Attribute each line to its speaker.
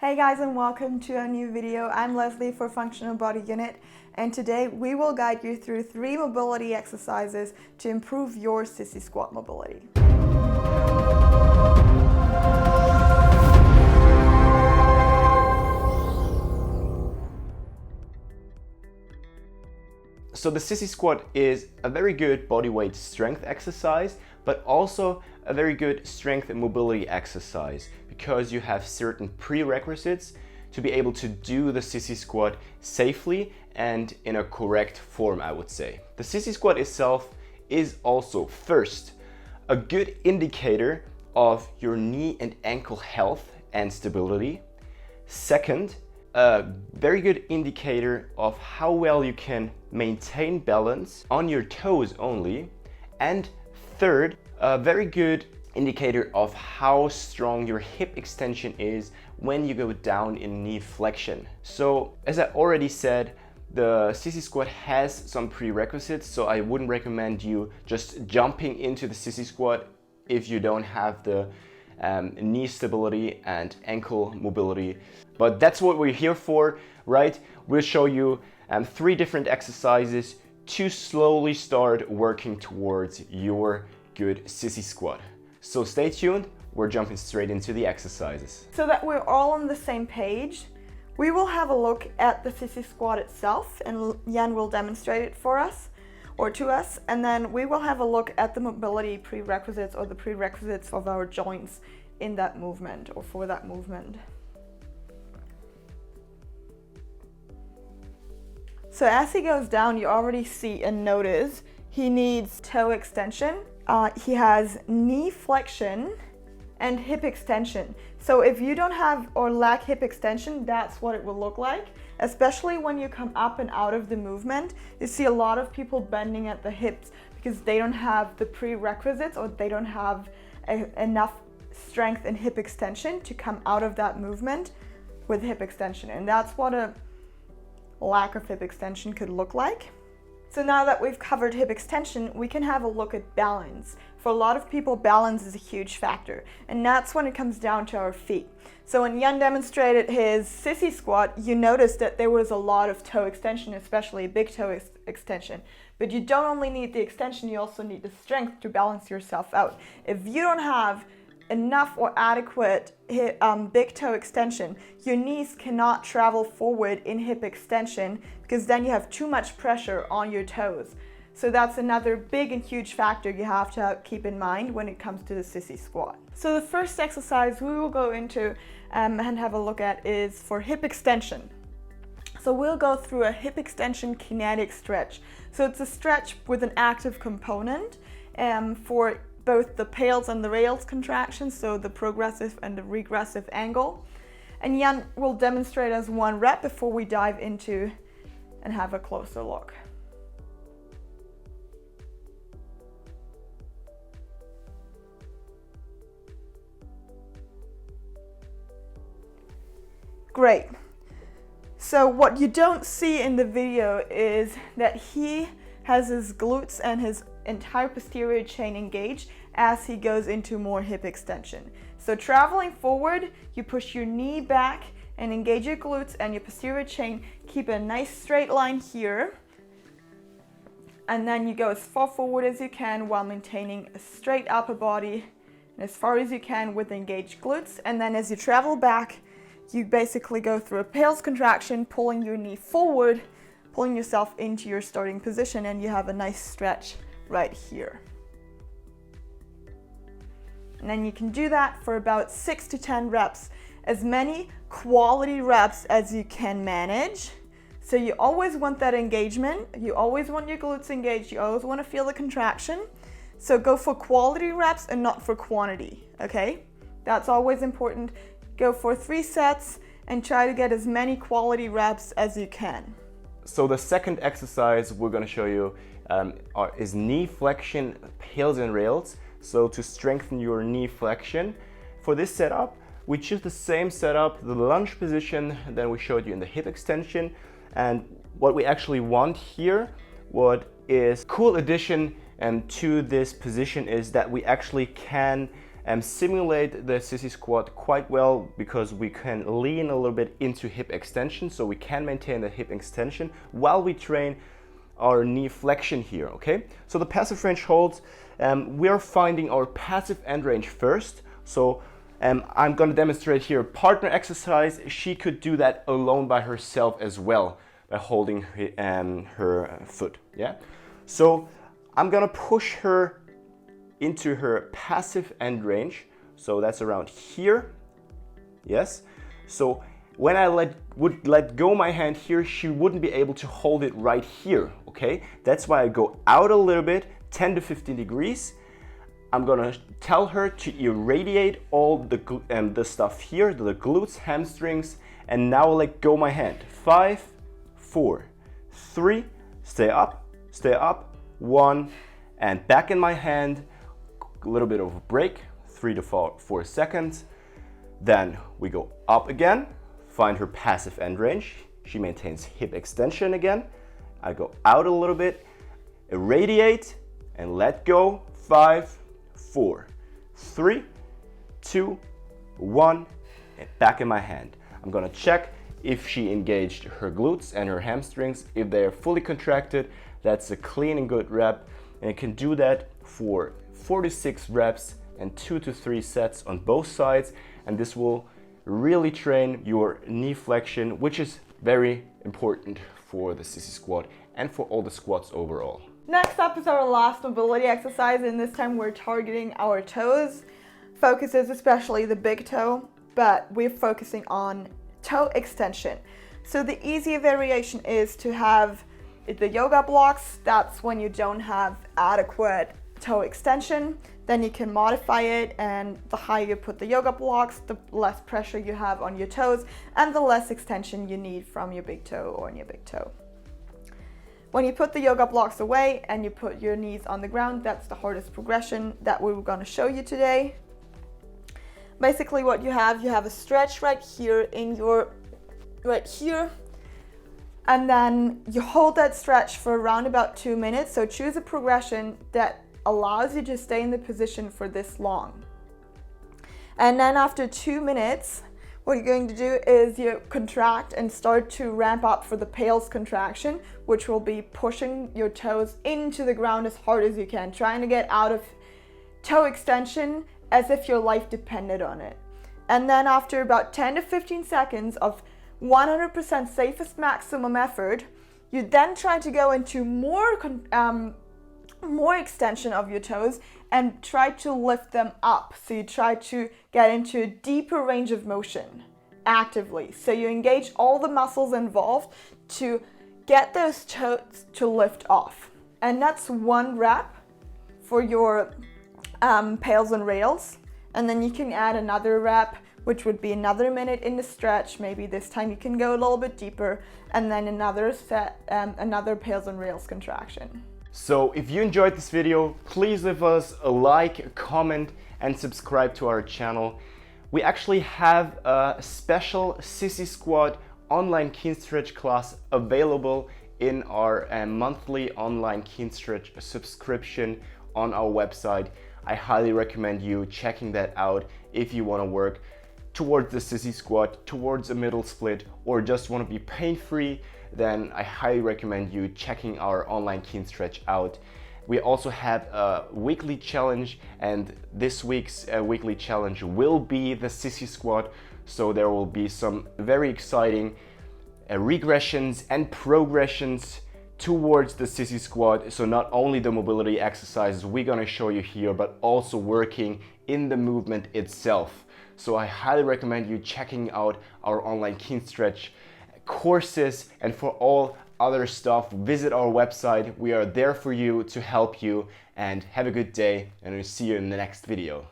Speaker 1: Hey guys, and welcome to a new video. I'm Leslie for Functional Body Unit, and today we will guide you through 3 mobility exercises to improve your sissy squat mobility.
Speaker 2: So the sissy squat is a very good body weight strength exercise, but also a very good strength and mobility exercise because you have certain prerequisites to be able to do the sissy squat safely and in a correct form, I would say. The sissy squat itself is also, first, a good indicator of your knee and ankle health and stability. Second, a very good indicator of how well you can maintain balance on your toes only. And third, a very good indicator of how strong your hip extension is when you go down in knee flexion. So as I already said, the sissy squat has some prerequisites, so I wouldn't recommend you just jumping into the sissy squat if you don't have the knee stability and ankle mobility. But that's what we're here for, right? We'll show you 3 different exercises to slowly start working towards your good sissy squat. So stay tuned, we're jumping straight into the exercises.
Speaker 1: So that we're all on the same page, we will have a look at the sissy squat itself, and Jan will demonstrate it for us or to us, and then we will have a look at the mobility prerequisites or the prerequisites of our joints in that movement or for that movement. So as he goes down, you already see and notice he needs toe extension. He has knee flexion and hip extension. So if you don't have or lack hip extension, that's what it will look like. Especially when you come up and out of the movement, you see a lot of people bending at the hips because they don't have the prerequisites or they don't have enough strength and hip extension to come out of that movement with hip extension. And that's what a lack of hip extension could look like. So now that we've covered hip extension, we can have a look at balance. For a lot of people, balance is a huge factor, and that's when it comes down to our feet. So when Jan demonstrated his sissy squat, you noticed that there was a lot of toe extension, especially big toe extension. But you don't only need the extension, you also need the strength to balance yourself out. If you don't have enough or adequate big toe extension, your knees cannot travel forward in hip extension because then you have too much pressure on your toes. So that's another big and huge factor you have to keep in mind when it comes to the sissy squat. So the first exercise we will go into and have a look at is for hip extension. So we'll go through a hip extension kinetic stretch. So it's a stretch with an active component for both the pales and the rails contractions, so the progressive and the regressive angle. And Jan will demonstrate as 1 rep before we dive into and have a closer look. Great. So what you don't see in the video is that he has his glutes and his entire posterior chain engaged as he goes into more hip extension. So traveling forward, you push your knee back and engage your glutes and your posterior chain. Keep a nice straight line here. And then you go as far forward as you can while maintaining a straight upper body and as far as you can with engaged glutes. And then as you travel back, you basically go through a pales contraction, pulling your knee forward, pulling yourself into your starting position, and you have a nice stretch right here. And then you can do that for about 6 to 10 reps, as many quality reps as you can manage. So you always want that engagement, you always want your glutes engaged, you always want to feel the contraction. So go for quality reps and not for quantity, okay? That's always important. Go for 3 sets and try to get as many quality reps as you can.
Speaker 2: So the second exercise we're going to show you is knee flexion, pales and rails. So to strengthen your knee flexion, for this setup, we choose the same setup, the lunge position, that we showed you in the hip extension. And what we actually want here, what is cool addition to this position is that we actually can simulate the sissy squat quite well because we can lean a little bit into hip extension, so we can maintain the hip extension while we train our knee flexion here, okay? So the passive range holds, we are finding our passive end range first. So I'm gonna demonstrate here partner exercise. She could do that alone by herself as well by holding her foot, yeah? So I'm gonna push her into her passive end range. So that's around here, yes? So when I would let go my hand here, she wouldn't be able to hold it right here, okay? That's why I go out a little bit, 10 to 15 degrees. I'm gonna tell her to irradiate all the stuff here, the glutes, hamstrings, and now let go my hand. 5, 4, 3, stay up, 1, and back in my hand, a little bit of a break, 3 to 4 seconds. Then we go up again, find her passive end range. She maintains hip extension again. I go out a little bit, irradiate, and let go. 5, 4, 3, 2, 1, and back in my hand. I'm gonna check if she engaged her glutes and her hamstrings. If they are fully contracted, that's a clean and good rep. And you can do that for 4 to 6 reps and 2 to 3 sets on both sides. And this will really train your knee flexion, which is very important for the sissy squat and for all the squats overall.
Speaker 1: Next up is our last mobility exercise, and this time we're targeting our toes. Focuses especially the big toe, but we're focusing on toe extension. So the easier variation is to have the yoga blocks. That's when you don't have adequate toe extension. Then you can modify it, and the higher you put the yoga blocks, the less pressure you have on your toes and the less extension you need from your big toe or on your big toe. When you put the yoga blocks away and you put your knees on the ground, that's the hardest progression that we were going to show you today. Basically what you have a stretch right here right here, and then you hold that stretch for around about 2 minutes. So choose a progression that allows you to stay in the position for this long. And then after 2 minutes, what you're going to do is you contract and start to ramp up for the Pales contraction, which will be pushing your toes into the ground as hard as you can, trying to get out of toe extension as if your life depended on it. And then after about 10 to 15 seconds of 100% safest maximum effort, you then try to go into more extension of your toes and try to lift them up. So you try to get into a deeper range of motion actively. So you engage all the muscles involved to get those toes to lift off. And that's 1 rep for your Pales and rails. And then you can add another rep, which would be another minute in the stretch. Maybe this time you can go a little bit deeper, and then another set, another Pales and rails contraction.
Speaker 2: So if you enjoyed this video, please leave us a like, a comment, and subscribe to our channel. We actually have a special sissy squat online keen stretch class available in our monthly online keen stretch subscription on our website. I highly recommend you checking that out if you want to work towards the sissy squat, towards a middle split, or just want to be pain-free. Then I highly recommend you checking our online keen stretch out. We also have a weekly challenge, and this week's weekly challenge will be the sissy squat. So there will be some very exciting regressions and progressions towards the sissy squat. So not only the mobility exercises we're gonna show you here, but also working in the movement itself. So I highly recommend you checking out our online keen stretch courses, and for all other stuff, visit our website. We are there for you to help you, and have a good day, and we'll see you in the next video.